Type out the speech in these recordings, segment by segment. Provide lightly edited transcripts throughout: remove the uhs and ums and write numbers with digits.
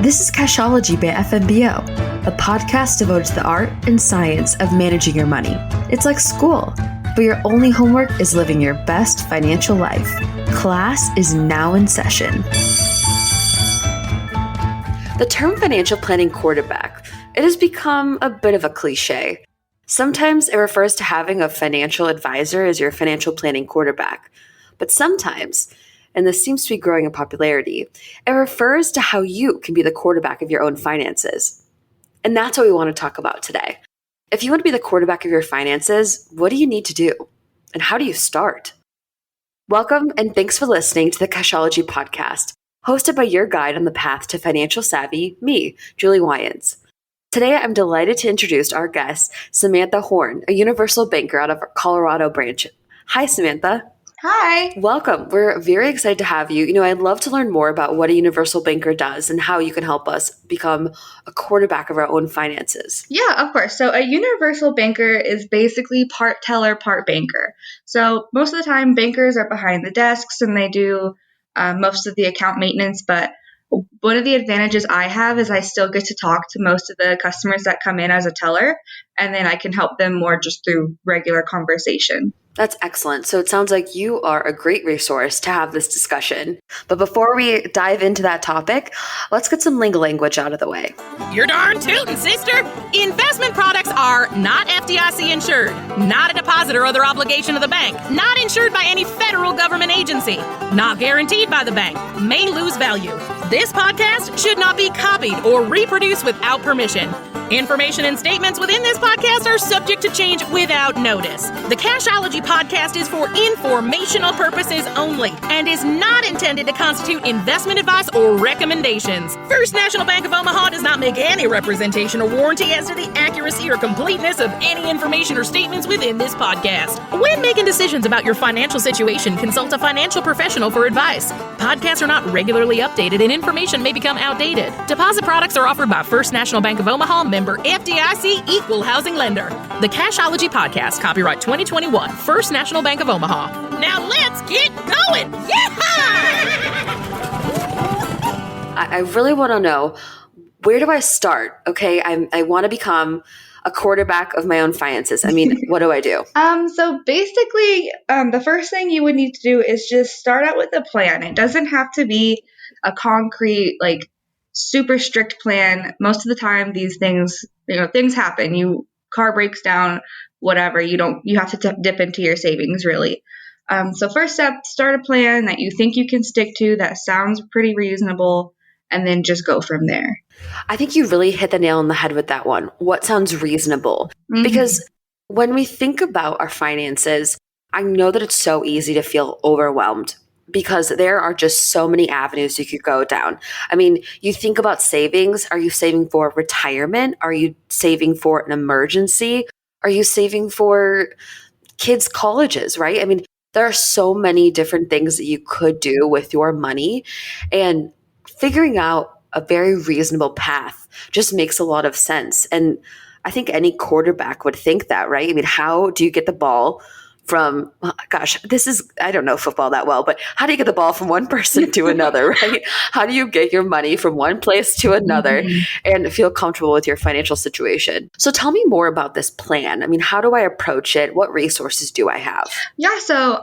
This is Cashology by FMBO, a podcast devoted to the art and science of managing your money. It's like school, but your only homework is living your best financial life. Class is now in session. The term financial planning quarterback, it has become a bit of a cliche. Sometimes it refers to having a financial advisor as your financial planning quarterback, but sometimes, and this seems to be growing in popularity, it refers to how you can be the quarterback of your own finances. And that's what we want to talk about today. If you want to be the quarterback of your finances, what do you need to do? And how do you start? Welcome and thanks for listening to the Cashology podcast, hosted by your guide on the path to financial savvy, me, Julie Wyans. Today, I'm delighted to introduce our guest, Samantha Horn, a universal banker out of our Colorado branch. Hi, Samantha. Hi. Welcome. We're very excited to have you. I'd love to learn more about what a universal banker does and how you can help us become a quarterback of our own finances. Yeah, of course. So a universal banker is basically part teller, part banker. So most of the time, bankers are behind the desks and they do most of the account maintenance. But one of the advantages I have is I still get to talk to most of the customers that come in as a teller, and then I can help them more just through regular conversation. That's excellent. So it sounds like you are a great resource to have this discussion. But before we dive into that topic, let's get some lingo language out of the way. You're darn tootin', sister. Investment products are not FDIC insured, not a deposit or other obligation of the bank, not insured by any federal government agency, not guaranteed by the bank, may lose value. This podcast should not be copied or reproduced without permission. Information and statements within this podcast are subject to change without notice. The Cashology podcast is for informational purposes only and is not intended to constitute investment advice or recommendations. First National Bank of Omaha does not make any representation or warranty as to the accuracy or completeness of any information or statements within this podcast. When making decisions about your financial situation, consult a financial professional for advice. Podcasts are not regularly updated and information may become outdated. Deposit products are offered by First National Bank of Omaha, member FDIC, equal housing lender. The Cashology podcast, copyright 2021, First National Bank of Omaha. Now let's get going! Yeah! I really want to know, where do I start? Okay, I want to become a quarterback of my own finances. I mean, what do I do? So basically, the first thing you would need to do is just start out with a plan. It doesn't have to be a concrete, super strict plan. Most of the time, these things, things happen. Car breaks down, whatever. You have to dip into your savings, really. So first step, start a plan that you think you can stick to that sounds pretty reasonable, and then just go from there. I think you really hit the nail on the head with that one. What sounds reasonable? Mm-hmm. Because when we think about our finances, I know that it's so easy to feel overwhelmed because there are just so many avenues you could go down. I mean, you think about savings. Are you saving for retirement? Are you saving for an emergency? Are you saving for kids' colleges, right? I mean, there are so many different things that you could do with your money, and figuring out a very reasonable path just makes a lot of sense. And I think any quarterback would think that, right? I mean, how do you get the ball from, I don't know football that well, but how do you get the ball from one person to another, right? How do you get your money from one place to another and feel comfortable with your financial situation? So tell me more about this plan. I mean, how do I approach it? What resources do I have? Yeah, so,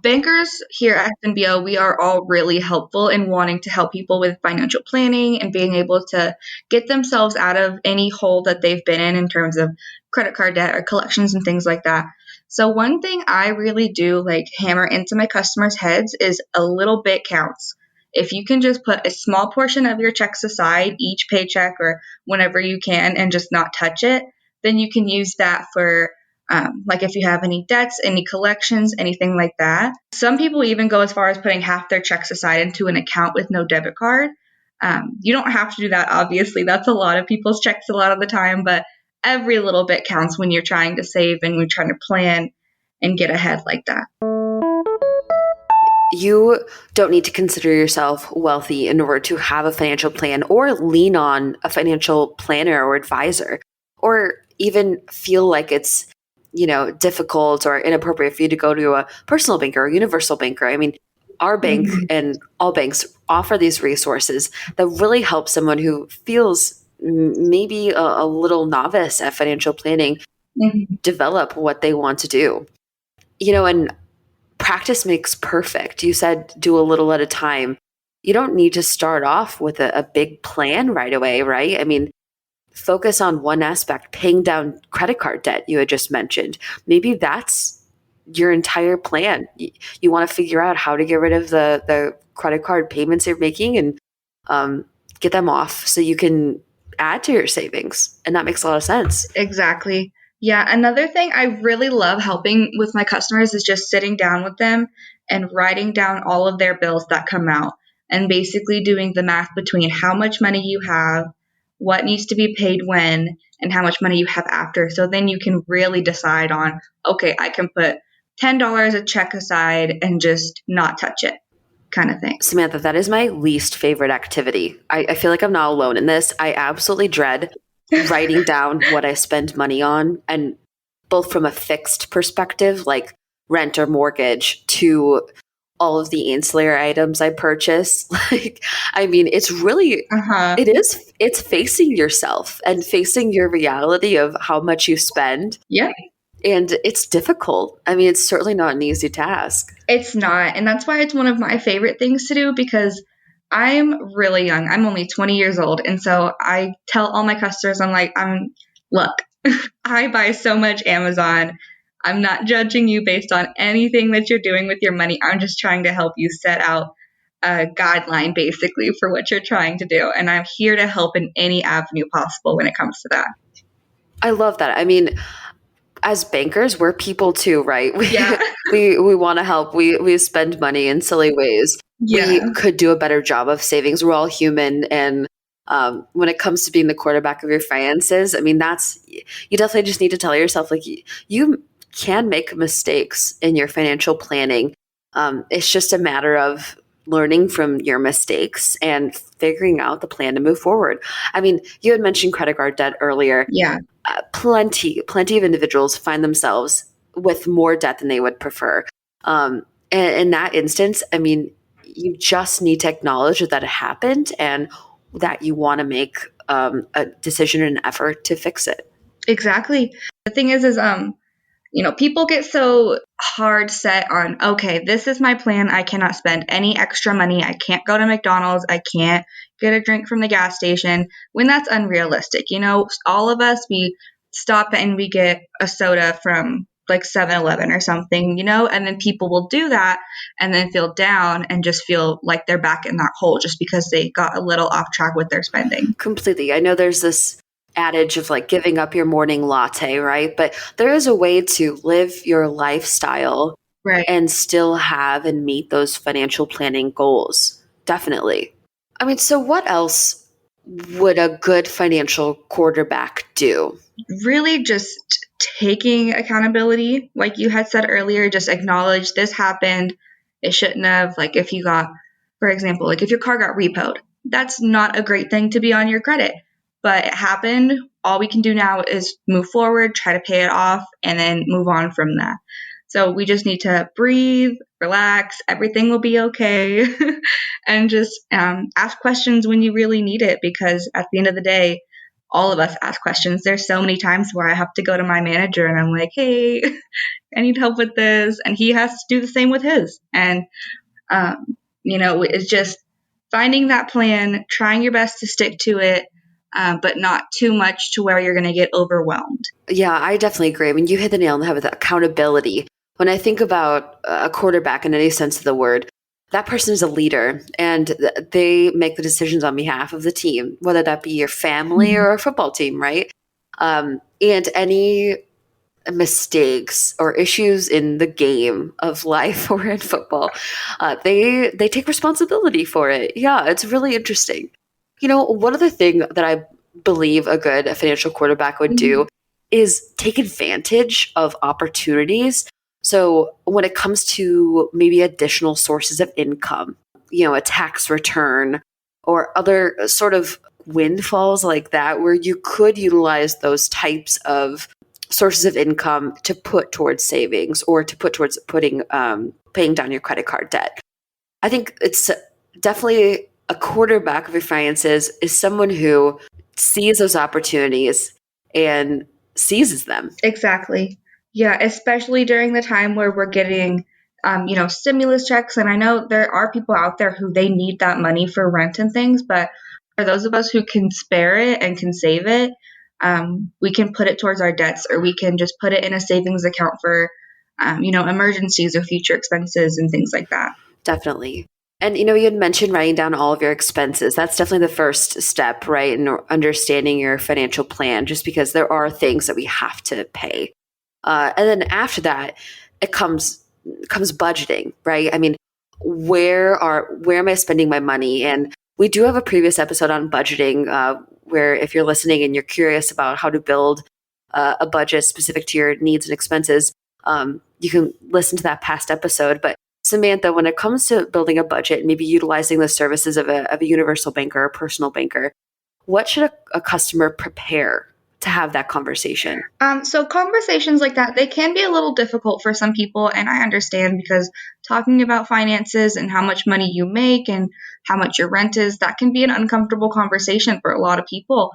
bankers here at FNBO, we are all really helpful in wanting to help people with financial planning and being able to get themselves out of any hole that they've been in terms of credit card debt or collections and things like that. So one thing I really do hammer into my customers' heads is a little bit counts. If you can just put a small portion of your checks aside each paycheck or whenever you can and just not touch it, then you can use that for if you have any debts, any collections, anything like that. Some people even go as far as putting half their checks aside into an account with no debit card. You don't have to do that, obviously. That's a lot of people's checks a lot of the time, but every little bit counts when you're trying to save and you're trying to plan and get ahead like that. You don't need to consider yourself wealthy in order to have a financial plan or lean on a financial planner or advisor, or even feel like it's, difficult or inappropriate for you to go to a personal banker or universal banker. I mean, our bank and all banks offer these resources that really help someone who feels maybe a little novice at financial planning develop what they want to do. And practice makes perfect. You said do a little at a time. You don't need to start off with a big plan right away, right? I mean, focus on one aspect, paying down credit card debt you had just mentioned. Maybe that's your entire plan. You want to figure out how to get rid of the credit card payments you're making and get them off so you can add to your savings. And that makes a lot of sense. Exactly. Yeah. Another thing I really love helping with my customers is just sitting down with them and writing down all of their bills that come out and basically doing the math between how much money you have, what needs to be paid when, and how much money you have after. So then you can really decide on, okay, I can put $10 a check aside and just not touch it, kind of thing. Samantha, that is my least favorite activity. I feel like I'm not alone in this. I absolutely dread writing down what I spend money on, and both from a fixed perspective, like rent or mortgage, to all of the ancillary items I purchase. It's really, it's facing yourself and facing your reality of how much you spend. Yeah. And it's difficult. It's certainly not an easy task. It's not. And that's why it's one of my favorite things to do, because I'm really young. I'm only 20 years old. And so I tell all my customers, look, I buy so much Amazon. I'm not judging you based on anything that you're doing with your money. I'm just trying to help you set out a guideline basically for what you're trying to do. And I'm here to help in any avenue possible when it comes to that. I love that. As bankers, we're people too, right? We want to help. We spend money in silly ways. Yeah. We could do a better job of savings. We're all human. And when it comes to being the quarterback of your finances, you definitely just need to tell yourself, you can make mistakes in your financial planning. It's just a matter of learning from your mistakes and figuring out the plan to move forward. You had mentioned credit card debt earlier. Yeah. Plenty of individuals find themselves with more debt than they would prefer. And in that instance, you just need to acknowledge that it happened and that you want to make a decision and an effort to fix it. Exactly. The thing is people get so hard set on, okay, this is my plan. I cannot spend any extra money. I can't go to McDonald's. I can't get a drink from the gas station, when that's unrealistic. All of us, we stop and we get a soda from like 7-Eleven or something, and then people will do that and then feel down and just feel like they're back in that hole just because they got a little off track with their spending. Completely. I know there's this adage of giving up your morning latte, right? But there is a way to live your lifestyle, right, and still have and meet those financial planning goals. Definitely. So what else would a good financial quarterback do? Really just taking accountability. Like you had said earlier, just acknowledge this happened. It shouldn't have. If you got, for example, if your car got repoed, that's not a great thing to be on your credit. But it happened. All we can do now is move forward, try to pay it off, and then move on from that. So we just need to breathe, relax, everything will be okay, and just ask questions when you really need it, because at the end of the day, all of us ask questions. There's so many times where I have to go to my manager and I'm like, hey, I need help with this. And he has to do the same with his. And, it's just finding that plan, trying your best to stick to it, but not too much to where you're going to get overwhelmed. Yeah, I definitely agree. You hit the nail on the head with accountability. When I think about a quarterback in any sense of the word, that person is a leader and they make the decisions on behalf of the team, whether that be your family or a football team, right? And any mistakes or issues in the game of life or in football, they take responsibility for it. Yeah, it's really interesting. One other thing that I believe a good financial quarterback would do is take advantage of opportunities. So when it comes to maybe additional sources of income, a tax return or other sort of windfalls like that, where you could utilize those types of sources of income to put towards savings or to put towards paying down your credit card debt. I think it's definitely a quarterback of your finances is someone who sees those opportunities and seizes them. Exactly. Yeah, especially during the time where we're getting, stimulus checks. And I know there are people out there who they need that money for rent and things, but for those of us who can spare it and can save it, we can put it towards our debts, or we can just put it in a savings account for, emergencies or future expenses and things like that. Definitely. And, you had mentioned writing down all of your expenses. That's definitely the first step, right? In understanding your financial plan, just because there are things that we have to pay. And then after that, it comes budgeting, right? I mean, where am I spending my money? And we do have a previous episode on budgeting, where if you're listening and you're curious about how to build a budget specific to your needs and expenses, you can listen to that past episode. But Samantha, when it comes to building a budget, maybe utilizing the services of a universal banker or personal banker, what should a customer prepare to have that conversation? So conversations like that, they can be a little difficult for some people, and I understand, because talking about finances and how much money you make and how much your rent is, that can be an uncomfortable conversation for a lot of people.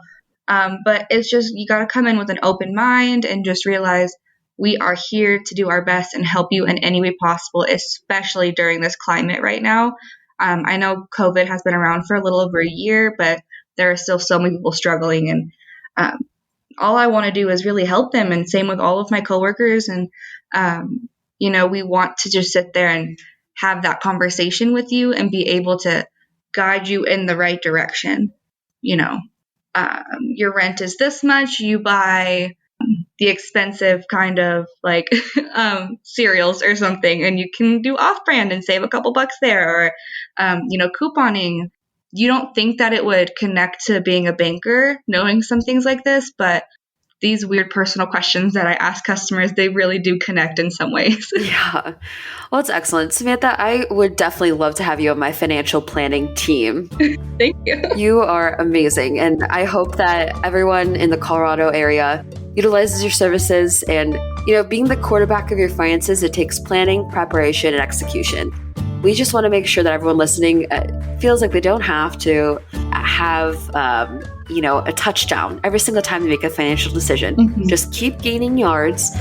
But it's just, you got to come in with an open mind and just realize we are here to do our best and help you in any way possible, especially during this climate right now. I know COVID has been around for a little over a year, but there are still so many people struggling, and all I want to do is really help them. And same with all of my coworkers. And, we want to just sit there and have that conversation with you and be able to guide you in the right direction. Your rent is this much, you buy the expensive kind of like cereals or something, and you can do off-brand and save a couple bucks there, or couponing. You don't think that it would connect to being a banker, knowing some things like this, but these weird personal questions that I ask customers, they really do connect in some ways. Yeah. Well, it's excellent. Samantha, I would definitely love to have you on my financial planning team. Thank you. You are amazing. And I hope that everyone in the Colorado area utilizes your services. And, being the quarterback of your finances, it takes planning, preparation, and execution. We just want to make sure that everyone listening feels like they don't have to have, a touchdown every single time they make a financial decision. Mm-hmm. Just keep gaining yards,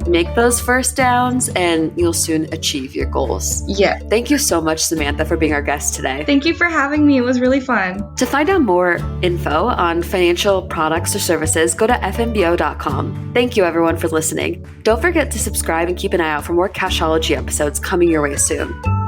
make those first downs, and you'll soon achieve your goals. Yeah. Thank you so much, Samantha, for being our guest today. Thank you for having me. It was really fun. To find out more info on financial products or services, go to fnbo.com. Thank you, everyone, for listening. Don't forget to subscribe and keep an eye out for more Cashology episodes coming your way soon.